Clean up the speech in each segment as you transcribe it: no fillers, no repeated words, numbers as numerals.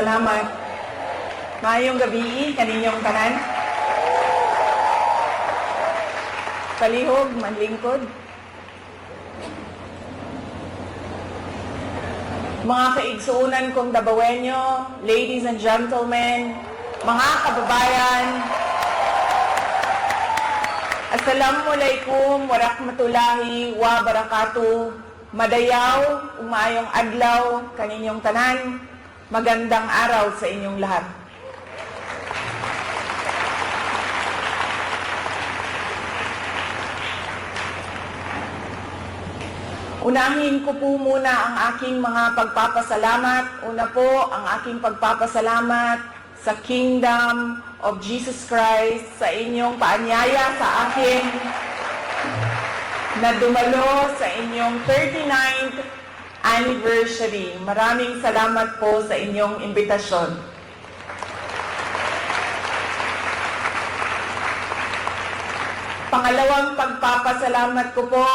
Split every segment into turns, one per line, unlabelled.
salamat. Maayong gabi kaninyong tanan. Palihog, manlingkod. Mga kaigsuunan kong Dabawenyo, ladies and gentlemen, mga kababayan, Assalamualaikum warahmatullahi wabarakatuh. Madayaw, umayong adlaw, kaninyong tanan, magandang araw sa inyong lahat. Unahin ko po muna ang aking mga pagpapasalamat. Una po, ang aking pagpapasalamat sa Kingdom of Jesus Christ, sa inyong paanyaya sa akin na dumalo sa inyong 39th anniversary. Maraming salamat po sa inyong imbitasyon. Pangalawang pagpapasalamat ko po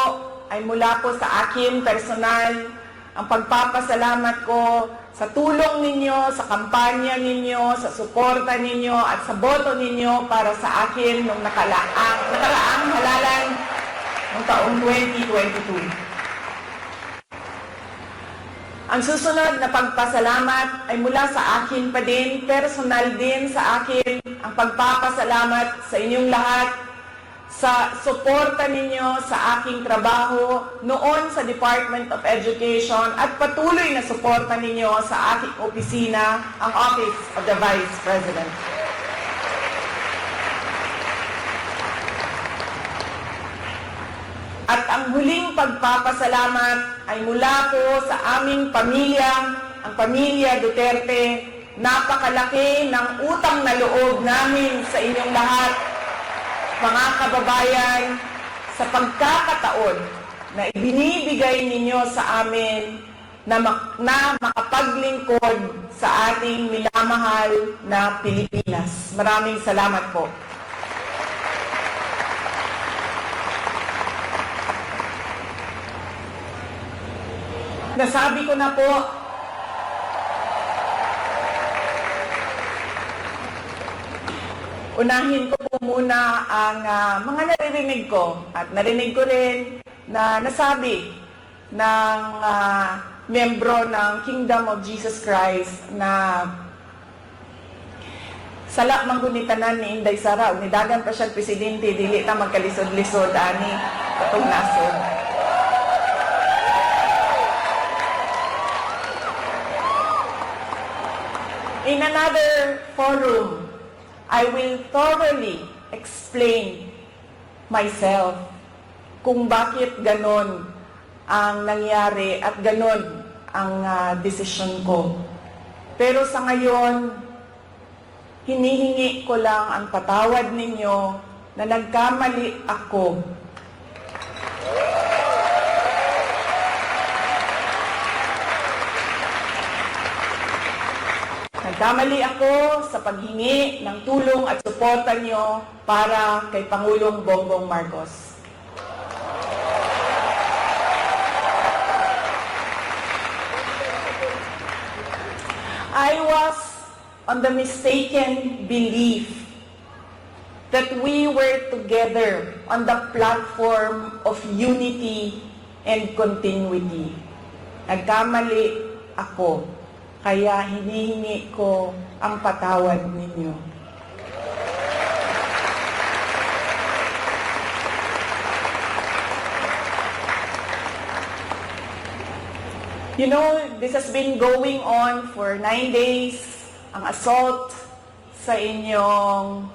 ay mula po sa akin personal. Ang pagpapasalamat ko sa tulong ninyo, sa kampanya ninyo, sa suporta ninyo at sa boto ninyo para sa akin nung nakaraang halalan ng taong 2022. Ang susunod na pagpasalamat ay mula sa akin pa din, personal din sa akin, ang pagpapasalamat sa inyong lahat sa suporta ninyo sa aking trabaho noon sa Department of Education at patuloy na suporta ninyo sa aking opisina, ang Office of the Vice President. At ang huling pagpapasalamat ay mula po sa aming pamilya, ang pamilya Duterte. Napakalaki ng utang na loob namin sa inyong lahat, mga kababayan, sa pagkakataon na ibinibigay ninyo sa amin na makapaglingkod sa ating minamahal na Pilipinas. Maraming salamat po. Nasabi ko na po, unahin ko po muna ang mga naririnig ko at narinig ko rin na nasabi ng membro ng Kingdom of Jesus Christ na sala manggunitan ni Inday Sara, unidagan pa siya presidente, dili ta magkalisod-lisod ani katong nasod. In another forum, I will thoroughly explain myself kung bakit ganon ang nangyari at ganon ang desisyon ko. Pero sa ngayon, hinihingi ko lang ang patawad ninyo na nagkamali ako. Nagkamali ako sa paghingi ng tulong at suporta nyo para kay Pangulong Bongbong Marcos. I was on the mistaken belief that we were together on the platform of unity and continuity. Nagkamali ako. Kaya hinihingi ko ang patawad ninyo. You know, this has been going on for 9 days, ang assault sa inyong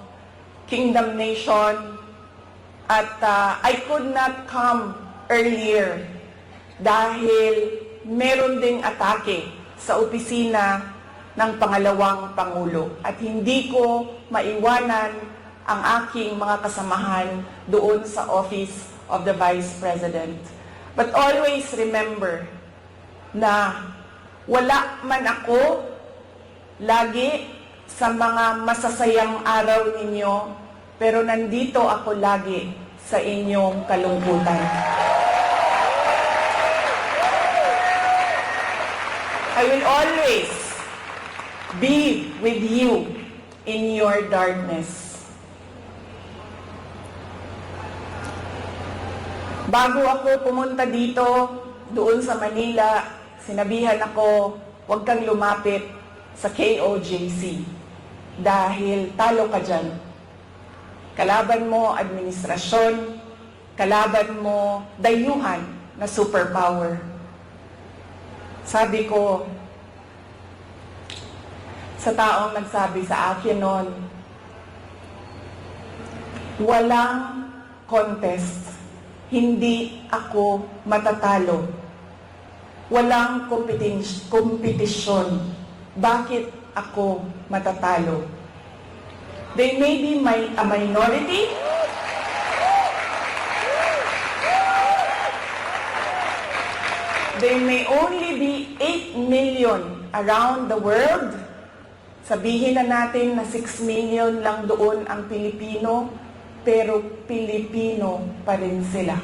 Kingdom Nation. At I could not come earlier dahil meron ding atake sa opisina ng pangalawang Pangulo. At hindi ko maiwanan ang aking mga kasamahan doon sa Office of the Vice President. But always remember na wala man ako lagi sa mga masasayang araw ninyo, pero nandito ako lagi sa inyong kalungkutan. I will always be with you in your darkness. Bago ako pumunta dito, doon sa Manila, sinabihan ako, huwag kang lumapit sa KOJC dahil talo ka dyan. Kalaban mo administrasyon, kalaban mo dayuhan na superpower. Sabi ko, sa taong nagsabi sa akin noon, walang contest, hindi ako matatalo. Walang kompetisyon, bakit ako matatalo? They may be a minority, they may only be 8 million around the world. Sabihin na natin na 6 million lang doon ang Pilipino, pero Pilipino pa rin sila.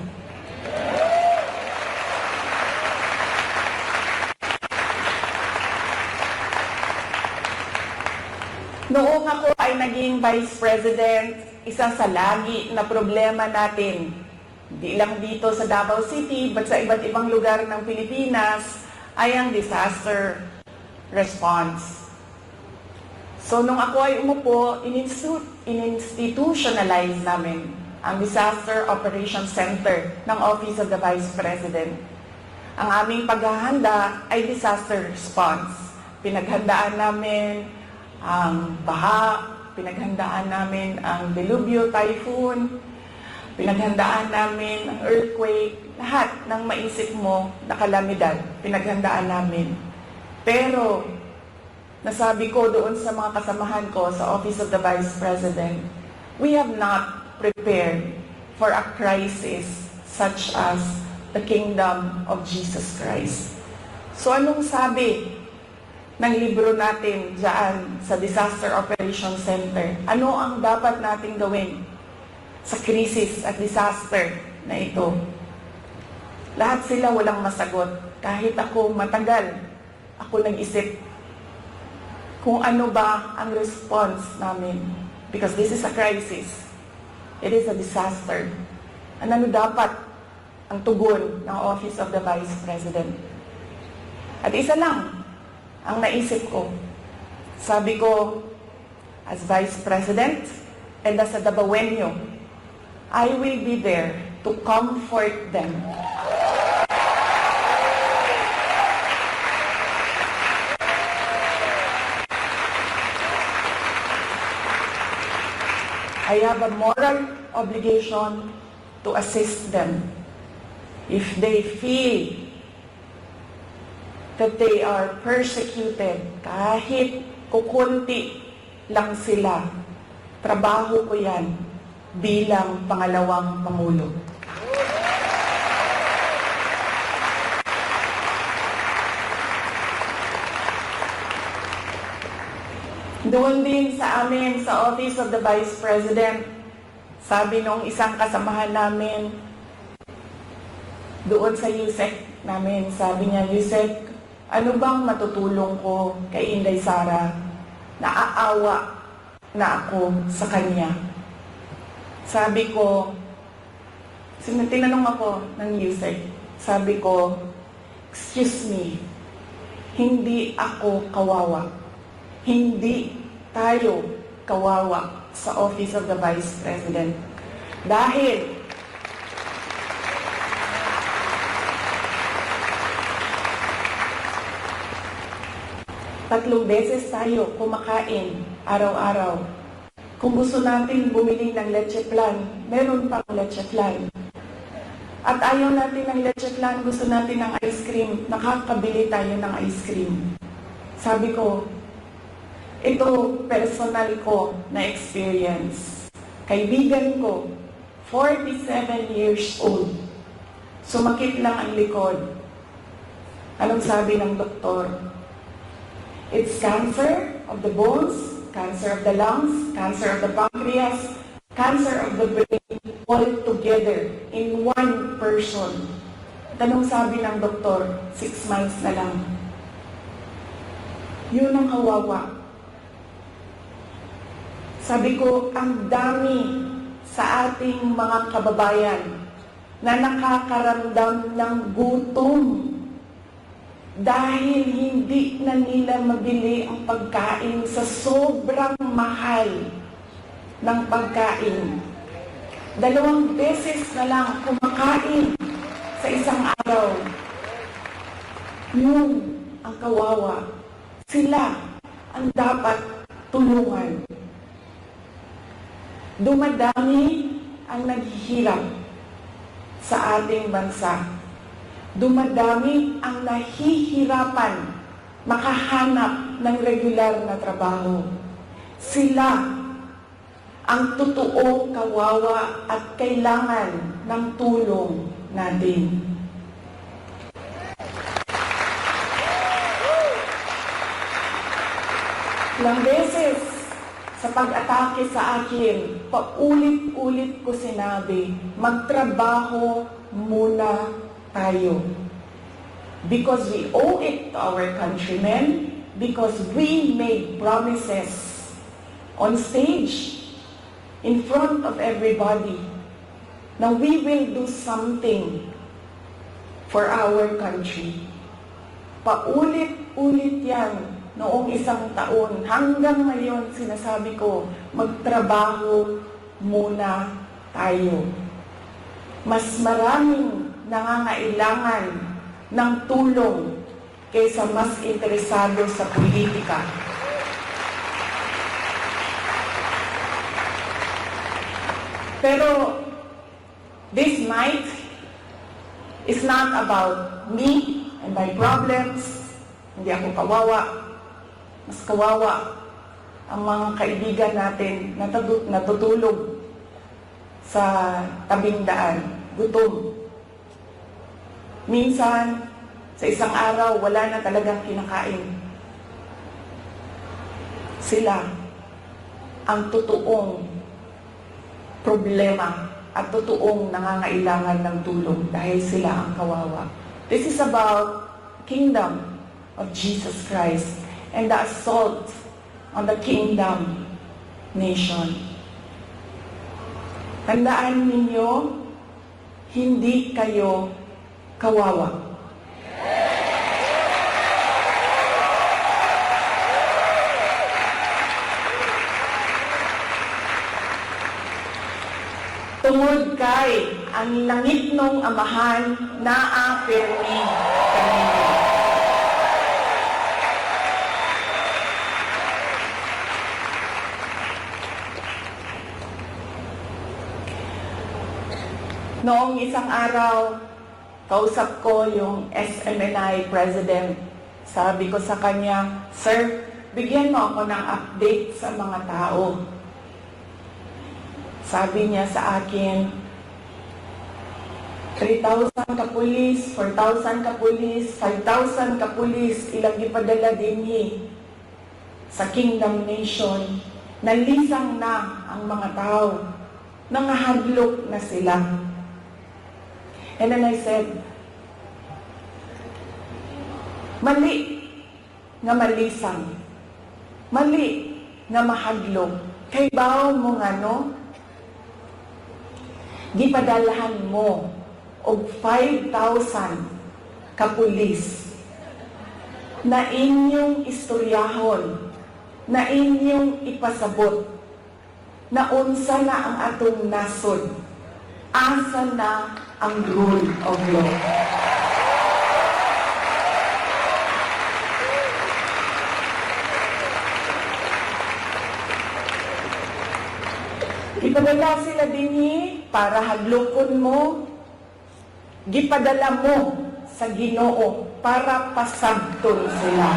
Noong ako ay naging Vice President, isa sa lagi na problema natin, hindi lang dito sa Davao City, but sa iba't ibang lugar ng Pilipinas, ay ang disaster response. So, nung ako ay umupo, in-institutionalize namin ang Disaster Operations Center ng Office of the Vice President. Ang aming paghahanda ay disaster response. Pinaghandaan namin ang baha, pinaghandaan namin ang delubyo, typhoon, pinaghandaan namin ang earthquake, lahat ng maisip mo na kalamidad, pinaghandaan namin. Pero, nasabi ko doon sa mga kasamahan ko sa Office of the Vice President, we have not prepared for a crisis such as the Kingdom of Jesus Christ. So anong sabi ng libro natin dyan sa Disaster Operations Center? Ano ang dapat nating gawin sa krisis at disaster na ito? Lahat sila walang masagot. Kahit ako matagal, ako nag-isip kung ano ba ang response namin. Because this is a crisis. It is a disaster. Ano dapat ang tugon ng Office of the Vice President? At isa lang ang naisip ko. Sabi ko, as Vice President and as a Davaoenyo, I will be there to comfort them. I have a moral obligation to assist them. If they feel that they are persecuted, kahit kukunti lang sila, trabaho ko yan bilang pangalawang Pangulo. Doon din sa amin, sa Office of the Vice President, sabi nung isang kasamahan namin, doon sa USEC namin, sabi niya, USEC, ano bang matutulong ko kay Inday Sara? Naaawa na ako sa kanya. Sabi ko, tinanong ako ng USEC, sabi ko, excuse me, hindi ako kawawa. Hindi tayo kawawa sa Office of the Vice President. Dahil tatlong beses tayo kumakain araw-araw. Kung gusto natin bumili ng leche flan, meron pang leche flan. At ayaw natin ng leche flan, gusto natin ng ice cream, nakakabili tayo ng ice cream. Sabi ko, ito personal ko na experience. Kaibigan ko, 47 years old. Sumakit lang ang likod. Anong sabi ng doktor? It's cancer of the bones, cancer of the lungs, cancer of the pancreas, cancer of the brain, all together in one person. Anong sabi ng doktor? 6 months na lang. Yun ang kawawa. Sabi ko, ang dami sa ating mga kababayan na nakakaramdam ng gutom dahil hindi na nila mabili ang pagkain sa sobrang mahal ng pagkain. 2 beses na lang kumakain sa isang araw. Yun ang kawawa. Sila ang dapat tulungan. Dumadami ang naghihirap sa ating bansa. Dumadami ang nahihirapan makahanap ng regular na trabaho. Sila ang totoong kawawa at kailangan ng tulong natin. Ilang beses sa pag-atake sa akin, paulit-ulit ko sinabi, magtrabaho muna tayo. Because we owe it to our countrymen, because we made promises on stage, in front of everybody, na we will do something for our country. Paulit-ulit yan noong isang taon. Hanggang ngayon, sinasabi ko, magtrabaho muna tayo. Mas maraming nangangailangan ng tulong kaysa mas interesado sa politika. Pero this night is not about me and my problems. Hindi ako kawawa. Mas kawawa ang mga kaibigan natin na natutulog sa tabing daan, gutom. Minsan, sa isang araw, wala na talagang kinakain. Sila ang totoong problema at totoong nangangailangan ng tulong dahil sila ang kawawa. This is about kingdom of Jesus Christ and the assault on the kingdom nation. Tandaan ninyo, hindi kayo kawawa. Tungod kay ang langit nung amahan naapirmi kanino. Noong isang araw, kausap ko yung SMNI President. Sabi ko sa kanya, Sir, bigyan mo ako ng update sa mga tao. Sabi niya sa akin, 3,000 kapulis, 4,000 kapulis, 5,000 kapulis, ilang ipadala din sa Kingdom Nation. Nalisang na ang mga tao. Nangahadlok na sila. And then I said, mali nga malisang. Mali nga mahadlok. Kay baon mo nga no? Gipadalahan mo og 5,000 kapulis na inyong istoryahon, na inyong ipasabot, na unsa na ang atong nasod, asa na ang rule of law. Ipadala sila dinhi para hadlokon mo, gipadala mo sa Ginoo para pasabton sila.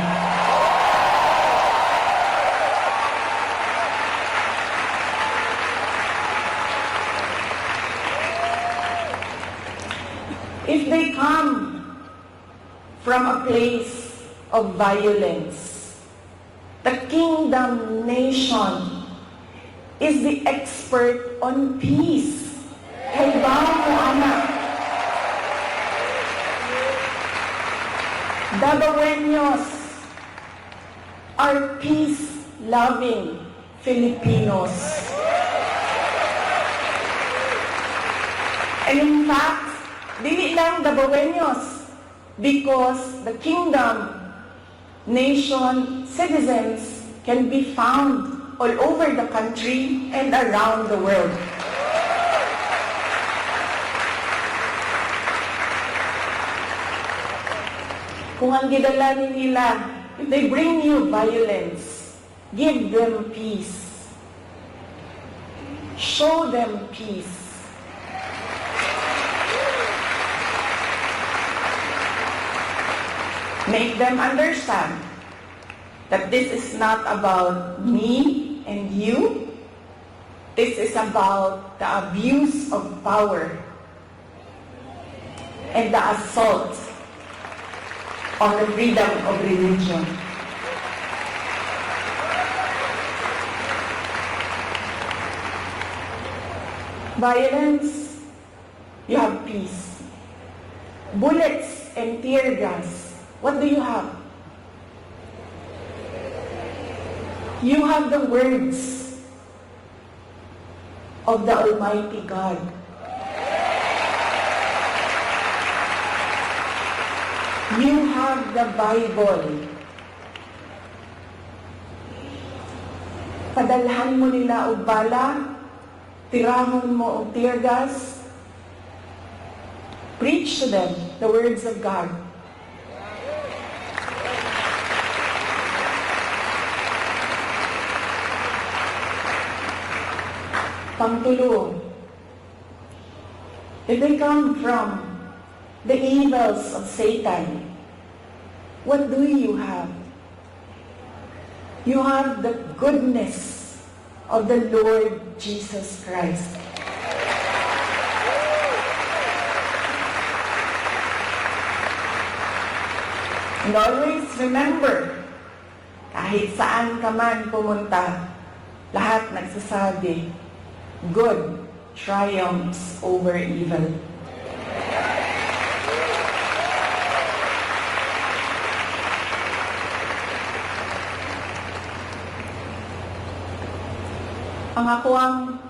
If they come from a place of violence, the Kingdom Nation is the expert on peace. Halimbawa mo, anak, Davaoenos, are peace-loving Filipinos. And in fact, dili lang Dabaweños, because the kingdom nation citizens can be found all over the country and around the world. Kung ang gidala nila, if they bring you violence, give them peace. Show them peace. Make them understand that this is not about me and you. This is about the abuse of power and the assault on the freedom of religion. Violence, you have peace. Bullets and tear gas, what do you have? You have the words of the Almighty God. You have the Bible. Padalhan mo nila og bala, tirahon mo og tear gas. Preach to them the words of God. Pangtulo, if they come from the evils of Satan, what do you have? You have the goodness of the Lord Jesus Christ. And always remember, kahit saan ka man pumunta, lahat nagsasabi, good triumphs over evil. Ang ako ang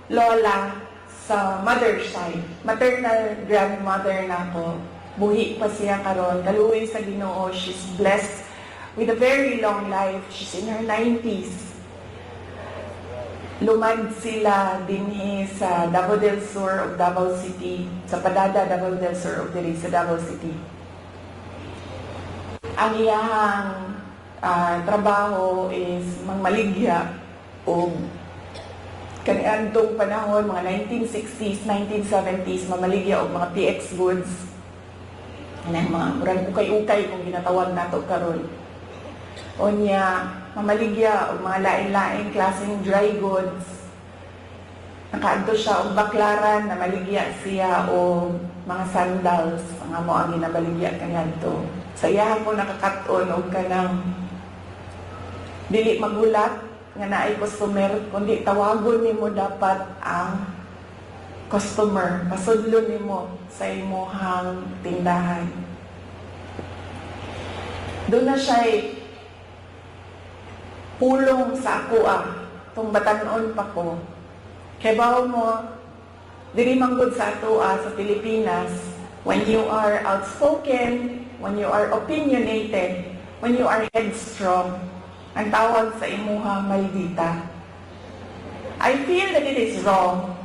lola sa mother side, maternal grandmother na ako, buhi pa siya karon, kaluoy sa Ginoo, she's blessed with a very long life. She's in her 90s. Lumad sila dinhi sa Davao del Sur of Davao City, sa Padada, Davao del Sur of diri sa Davao City. Ang iyahang trabaho is mangmaligya o kaniadtong panahon, mga 1960s, 1970s, mamaligya o mga PX goods. Anang mga murag ukay-ukay kung ginatawag nato karon. O niya, mamaligya o mga lain-lain klaseng dry goods. Nakaadto siya og baklaran na maligya siya o mga sandals, mga mo ang ginabaligya kaniadto. Sa iyahan ko nakakaton og kanang dili magulat nga naay customer, kundi tawagon nimo dapat ang customer, pasudlon nimo sa imong tindahan. Doon na siya pulong sa ako tong batanon pa ko. Kaya bawo mo, diri manggod sa ato sa Pilipinas, when you are outspoken, when you are opinionated, when you are headstrong, ang tawag sa imuha maldita. I feel that it is wrong,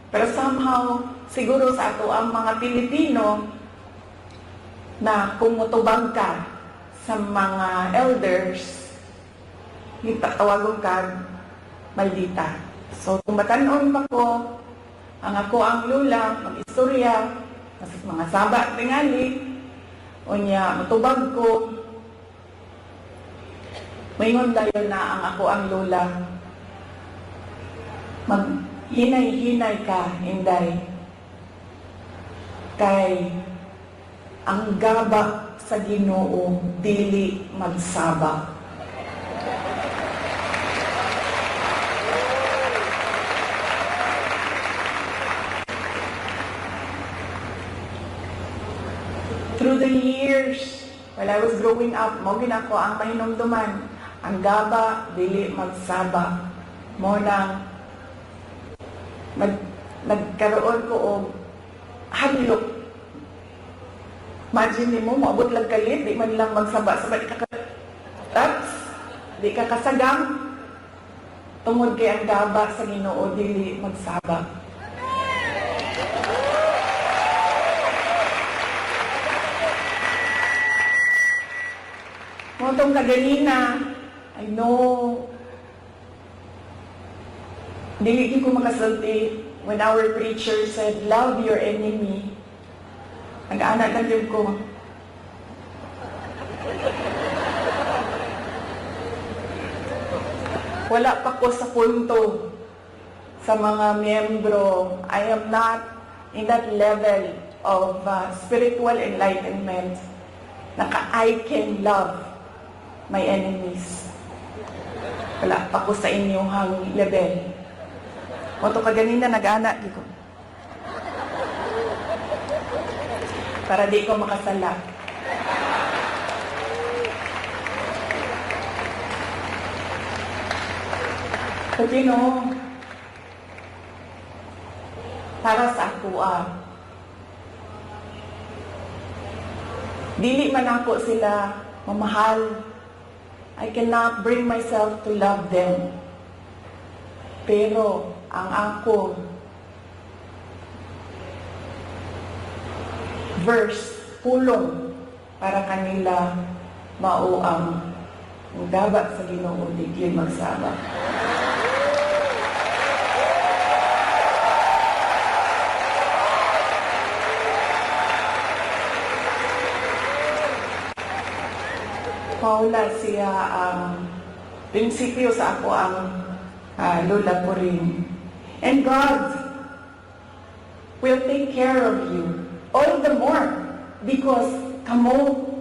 pero somehow, siguro sa ato ang mga Pilipino na kung mutubag ka sa mga elders, tawagon ka maldita. So, kung batanon pa ko, ang ako ang lula, mag-istorya, mga saba tingali, o niya, matubag ko, mayroon dayon na ang ako ang lula, maghinay-hinay ka, Inday, kay ang gaba sa Ginoo dili magsaba. Through the years, while I was growing up, mo ginako ang mahinumduman. ang gaba dili magsaba. Mo nang nagkaroon ko og hadlok. Imagine mo, maabot lang kalit, di man lang magsaba-saba, di ka kasagam. Tungod kay ang gaba sa Ginoo dili magsaba. Mo tong kaganina, I know, dili ko makasulti when our preacher said, love your enemy. Nag-anak lang yun ko. Wala pa ko sa punto sa mga miyembro. I am not in that level of spiritual enlightenment na I can love my enemies. Wala pa ko sa inyong level. O to kaganina nag-anak ko. Para di ko makasala. But you know, para sa ako dili man ako sila mamahal. I cannot bring myself to love them. Pero ang ako verse pulong para kanila mao ang gaba sa Ginoo di magsaba. Paula siya ang prinsipyo sa ako ang lola ko rin. And God will take care of you all the more because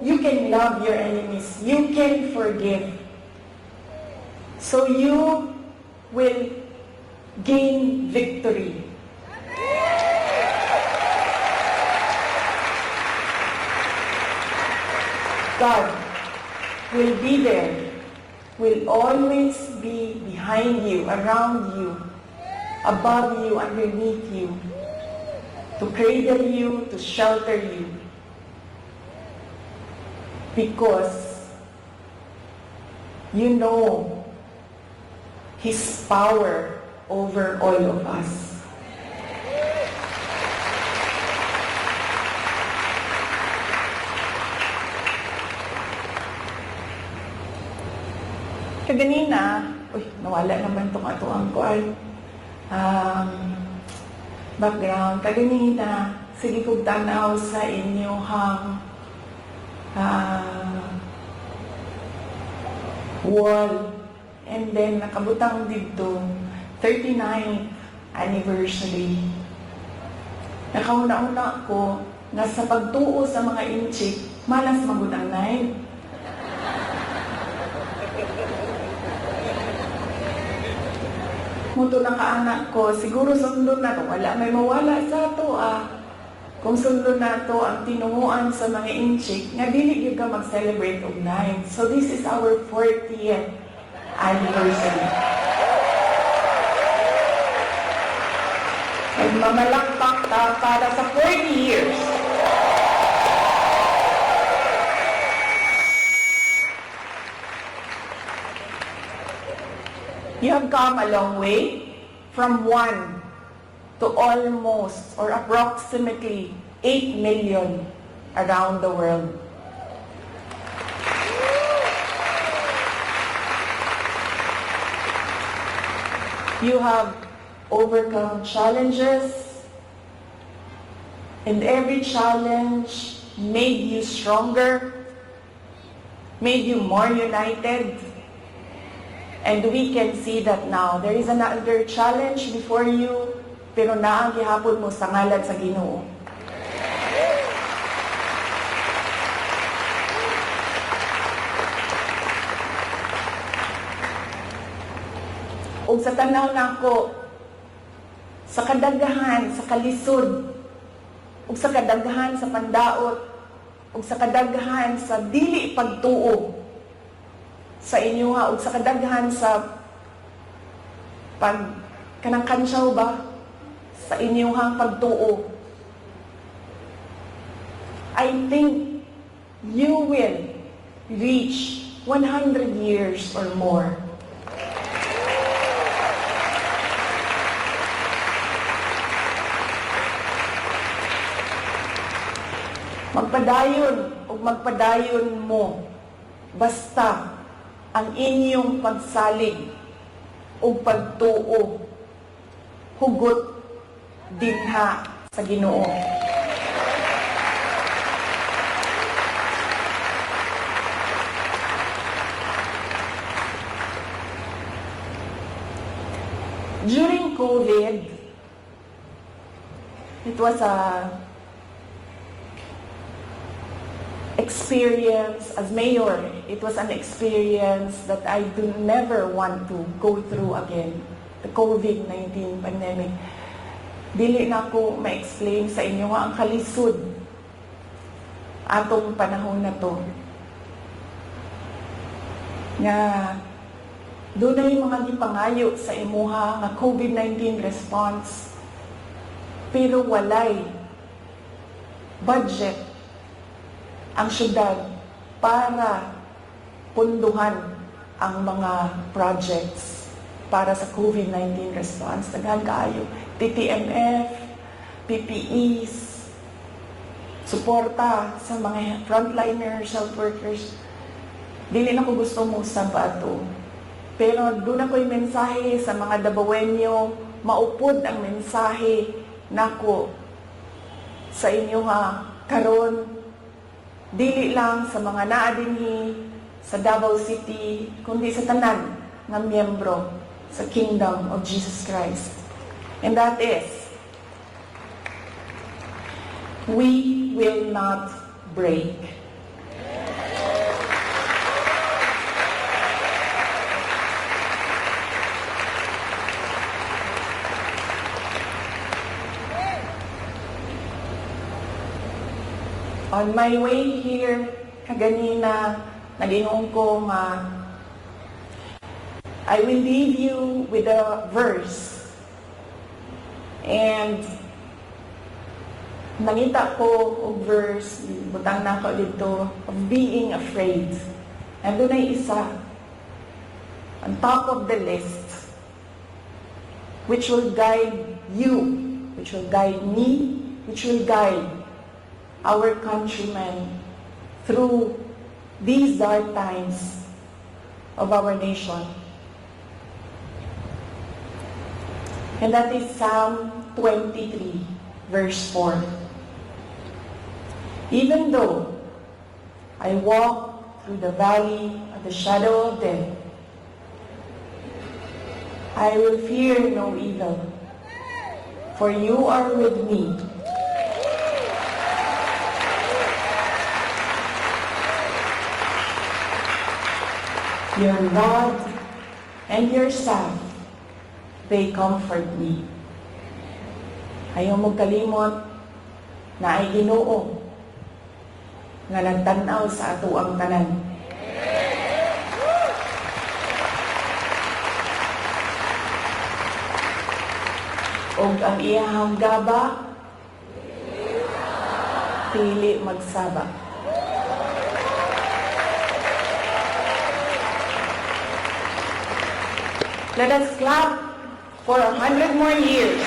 you can love your enemies. You can forgive. So you will gain victory. God will be there, will always be behind you, around you, above you, underneath you, to cradle you, to shelter you. Because you know His power over all of us. Kaganina, nawala naman itong atuang ko ay background. Kaganina, sige kong tanaw sa inyong wall. And then, nakabutang dito, 39th anniversary. Nakauna-una ko na sa pagtuo sa mga inchik, malas magutang 9. Muto ng kaanak ko, siguro sundon na to. Wala may mawala sa to Kung sundon na to ang tinunguan sa mga inchik, nga dili gyud ka mag-celebrate og 9. So this is our 40th anniversary. Nagmamalakpak ta para sa 40 years. You have come a long way from 1 to almost or approximately 8 million around the world. You have overcome challenges, and every challenge made you stronger, made you more united. And we can see that now. There is another challenge before you, pero naang gihapon mo sa ngalan sa Ginoo. Ug sa tanaw nako, sa kadaghahan, sa kalisod, ug sa kadaghahan sa pandaot, ug sa kadaghahan sa dili pagtuo, sa inyo nga ug sa kadaghan sa kanang kansyaw ba sa inyo nga pagtuo. I think you will reach 100 years or more. Magpadayon o magpadayon mo basta ang inyong pagsalig o pagtuo hugot dinha sa Ginoo. During COVID, it was a experience as mayor. It was an experience that I do never want to go through again. The COVID-19 pandemic. Dili na ko ma-explain sa inyo nga ang kalisod atong panahon na to. Nga doon na yung mga gipangayo sa imuha nga COVID-19 response. Pero walay budget ang syudad para punduhan ang mga projects para sa COVID-19 response. Daghan kaayo. TTMF, PPEs, suporta sa mga frontliners, health workers. Dili na ko gusto mo sa bato. Pero doon ako'y mensahe sa mga Dabawenyo, maupod ang mensahe nako sa inyo nga karon. Dili lang sa mga naa dinhi sa Davao City, kundi sa tanan nga miyembro sa Kingdom of Jesus Christ. And that is, we will not break. On my way here, kaganina, nag-ingon ko nga, I will leave you with a verse. And nangita ko og verse, butang na ko dito, of being afraid. And doon ay isa, on top of the list, which will guide you, which will guide me, which will guide our countrymen through these dark times of our nation. And that is Psalm 23, verse 4. Even though I walk through the valley of the shadow of death, I will fear no evil, for you are with me. Your rod and your staff, they comfort me. Ayaw mong kalimot na ay Ginoo nga nagtanaw sa ato ang tanan. Og ang iyahang gaba, pili magsaba. Let us clap for 100 more years.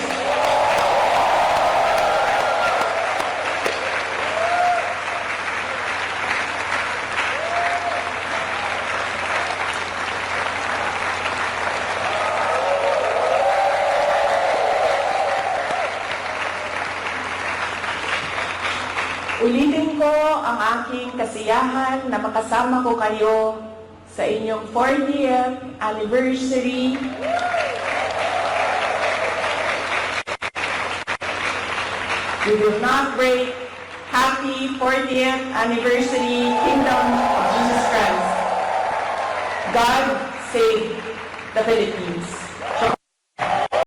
Ulitin ko ang aking kasiyahan na makasama ko kayo sa inyong 40th anniversary We will not break. Happy 40th anniversary, Kingdom of Jesus Christ. God save the Philippines.